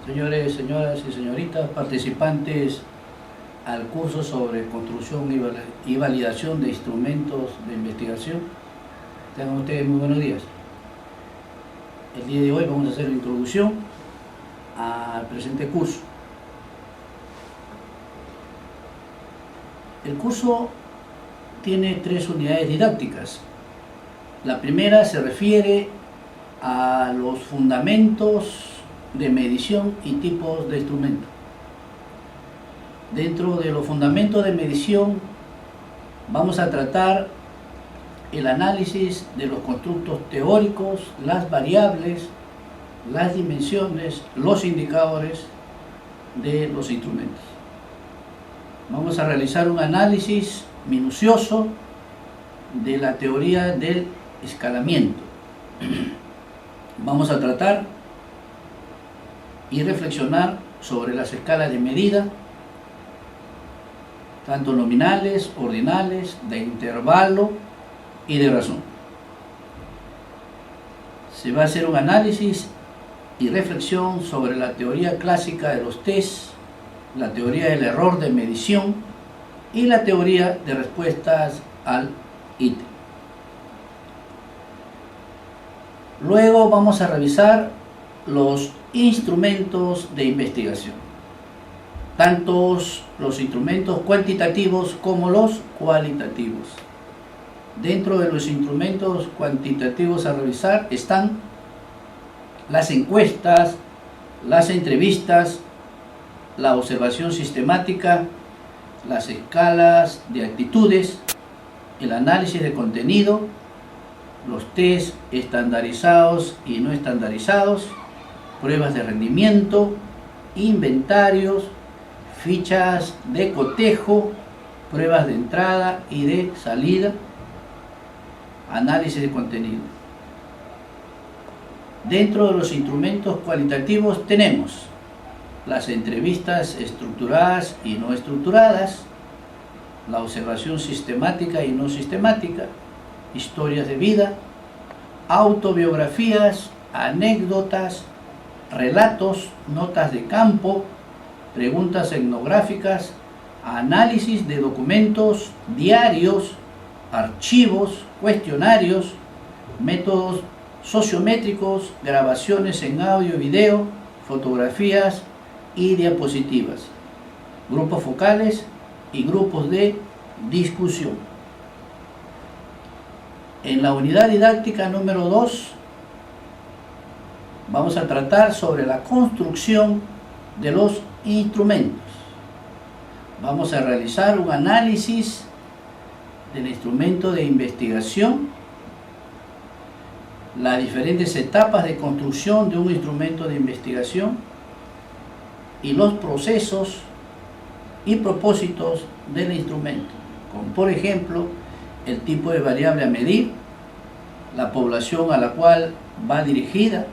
Señores, señoras y señoritas, participantes al curso sobre construcción y validación de instrumentos de investigación, tengan ustedes muy buenos días. El día de hoy vamos a hacer la introducción al presente curso. El curso tiene 3 unidades didácticas. La primera se refiere a los fundamentos de medición y tipos de instrumentos. Dentro de los fundamentos de medición vamos a tratar el análisis de los constructos teóricos, las variables, las dimensiones, los indicadores de los instrumentos. Vamos a realizar un análisis minucioso de la teoría del escalamiento. Vamos a tratar y reflexionar sobre las escalas de medida, tanto nominales, ordinales, de intervalo y de razón. Se va a hacer un análisis y reflexión sobre la teoría clásica de los test, la teoría del error de medición y la teoría de respuestas al ítem. Luego vamos a revisar los instrumentos de investigación, tanto los instrumentos cuantitativos como los cualitativos. Dentro de los instrumentos cuantitativos a revisar están las encuestas, las entrevistas, la observación sistemática, las escalas de actitudes, el análisis de contenido, los test estandarizados y no estandarizados, pruebas de rendimiento, inventarios, fichas de cotejo, pruebas de entrada y de salida, análisis de contenido. Dentro de los instrumentos cualitativos tenemos las entrevistas estructuradas y no estructuradas, la observación sistemática y no sistemática, historias de vida, autobiografías, anécdotas, relatos, notas de campo, preguntas etnográficas, análisis de documentos, diarios, archivos, cuestionarios, métodos sociométricos, grabaciones en audio y video, fotografías y diapositivas, grupos focales y grupos de discusión. En la unidad didáctica número 2 vamos a tratar sobre la construcción de los instrumentos. Vamos a realizar un análisis del instrumento de investigación, las diferentes etapas de construcción de un instrumento de investigación y los procesos y propósitos del instrumento, como por ejemplo el tipo de variable a medir, la población a la cual va dirigida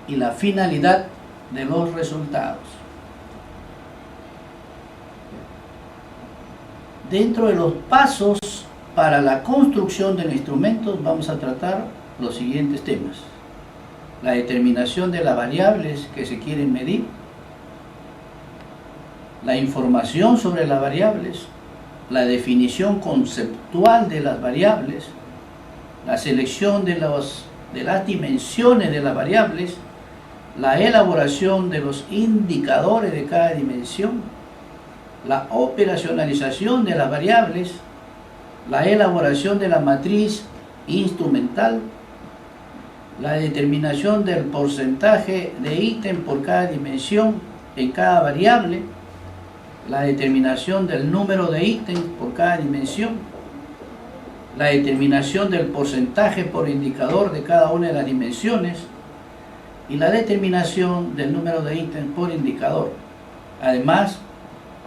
y la finalidad de los resultados. Dentro de los pasos para la construcción del instrumento vamos a tratar los siguientes temas: la determinación de las variables que se quieren medir, la información sobre las variables, la definición conceptual de las variables, la selección de las dimensiones de las variables, la elaboración de los indicadores de cada dimensión, la operacionalización de las variables, la elaboración de la matriz instrumental, la determinación del porcentaje de ítem por cada dimensión en cada variable, la determinación del número de ítems por cada dimensión, la determinación del porcentaje por indicador de cada una de las dimensiones y la determinación del número de ítems por indicador. Además,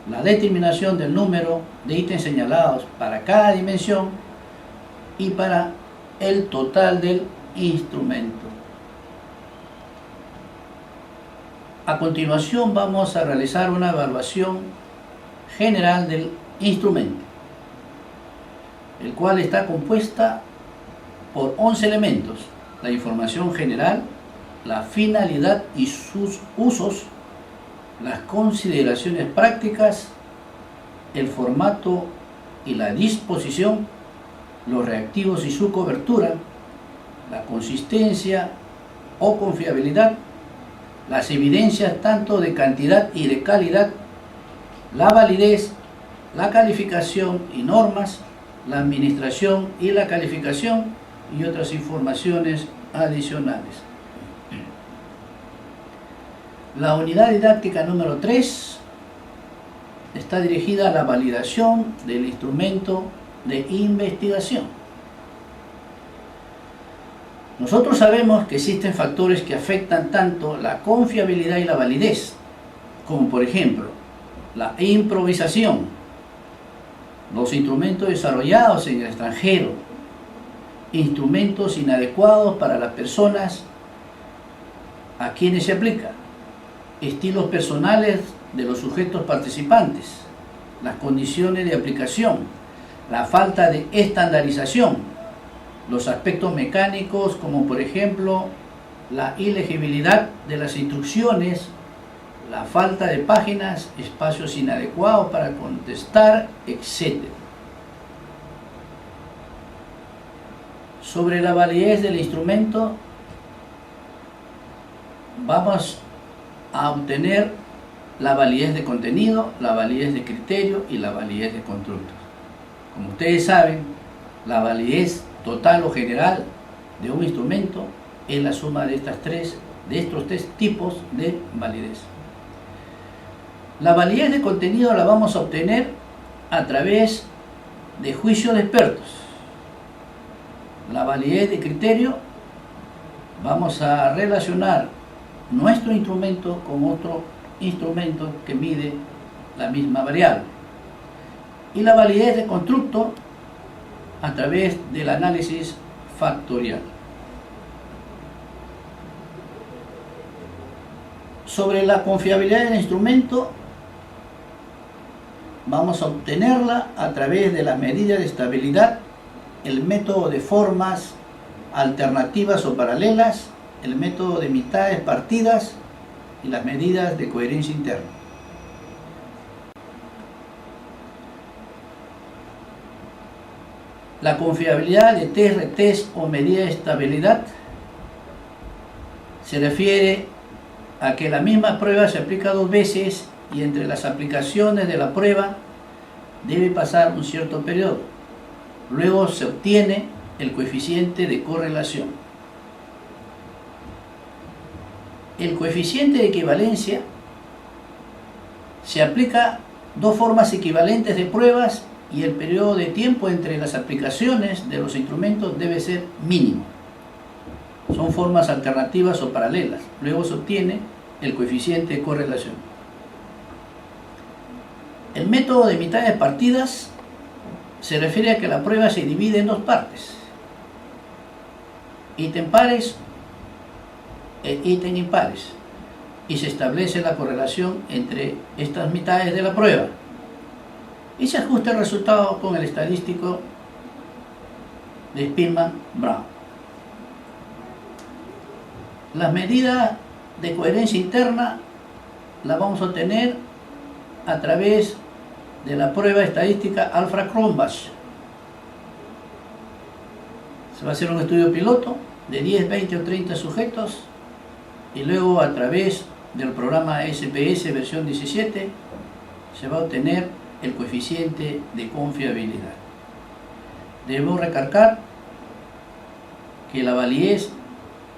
la determinación del número de ítems señalados para cada dimensión y para el total del instrumento. A continuación vamos a realizar una evaluación general del instrumento, el cual está compuesta por 11 elementos: la información general, la finalidad y sus usos, las consideraciones prácticas, el formato y la disposición, los reactivos y su cobertura, la consistencia o confiabilidad, las evidencias tanto de cantidad y de calidad, la validez, la calificación y normas, la administración y la calificación y otras informaciones adicionales. La unidad didáctica número 3 está dirigida a la validación del instrumento de investigación. Nosotros sabemos que existen factores que afectan tanto la confiabilidad y la validez, como por ejemplo la improvisación, los instrumentos desarrollados en el extranjero, instrumentos inadecuados para las personas a quienes se aplica, estilos personales de los sujetos participantes, las condiciones de aplicación, la falta de estandarización, los aspectos mecánicos como por ejemplo la ilegibilidad de las instrucciones, la falta de páginas, espacios inadecuados para contestar, etc. Sobre la validez del instrumento, vamos a obtener la validez de contenido, la validez de criterio y la validez de constructos. Como ustedes saben, la validez total o general de un instrumento es la suma de estos tres tipos de validez. La validez de contenido la vamos a obtener a través de juicio de expertos. La validez de criterio, vamos a relacionar nuestro instrumento con otro instrumento que mide la misma variable. Y la validez de constructo a través del análisis factorial. Sobre la confiabilidad del instrumento, vamos a obtenerla a través de las medidas de estabilidad, el método de formas alternativas o paralelas, el método de mitades partidas y las medidas de coherencia interna. La confiabilidad de test, retest o medida de estabilidad se refiere a que la misma prueba se aplica 2 veces y entre las aplicaciones de la prueba debe pasar un cierto periodo. Luego se obtiene el coeficiente de correlación. El coeficiente de equivalencia se aplica 2 formas equivalentes de pruebas y el periodo de tiempo entre las aplicaciones de los instrumentos debe ser mínimo. Son formas alternativas o paralelas. Luego se obtiene el coeficiente de correlación. El método de mitades partidas se refiere a que la prueba se divide en 2 partes: ítem pares e ítem impares, y se establece la correlación entre estas mitades de la prueba y se ajusta el resultado con el estadístico de Spearman-Brown. Las medidas de coherencia interna las vamos a obtener a través de la prueba estadística Alfra-Cronbach. Se va a hacer un estudio piloto de 10, 20 o 30 sujetos y luego a través del programa SPS versión 17 se va a obtener el coeficiente de confiabilidad. Debemos recalcar que la validez,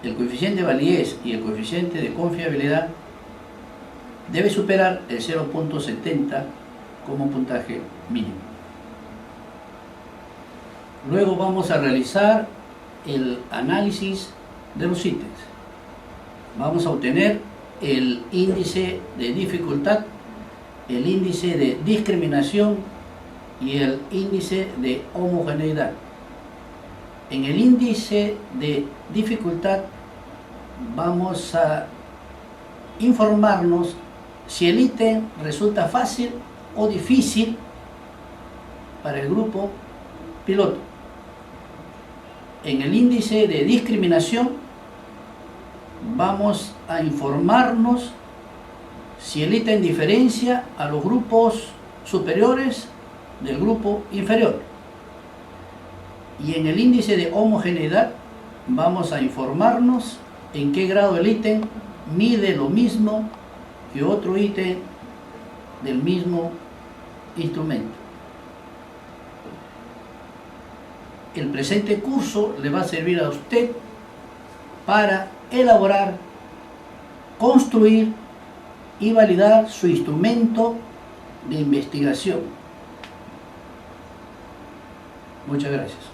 el coeficiente de validez y el coeficiente de confiabilidad debe superar el 0.70 como puntaje mínimo. Luego vamos a realizar el análisis de los ítems. Vamos a obtener el índice de dificultad, el índice de discriminación y el índice de homogeneidad. En el índice de dificultad vamos a informarnos si el ítem resulta fácil o difícil para el grupo piloto. En el índice de discriminación vamos a informarnos si el ítem diferencia a los grupos superiores del grupo inferior. Y en el índice de homogeneidad vamos a informarnos en qué grado el ítem mide lo mismo que otro ítem del mismo instrumento. El presente curso le va a servir a usted para elaborar, construir y validar su instrumento de investigación. Muchas gracias.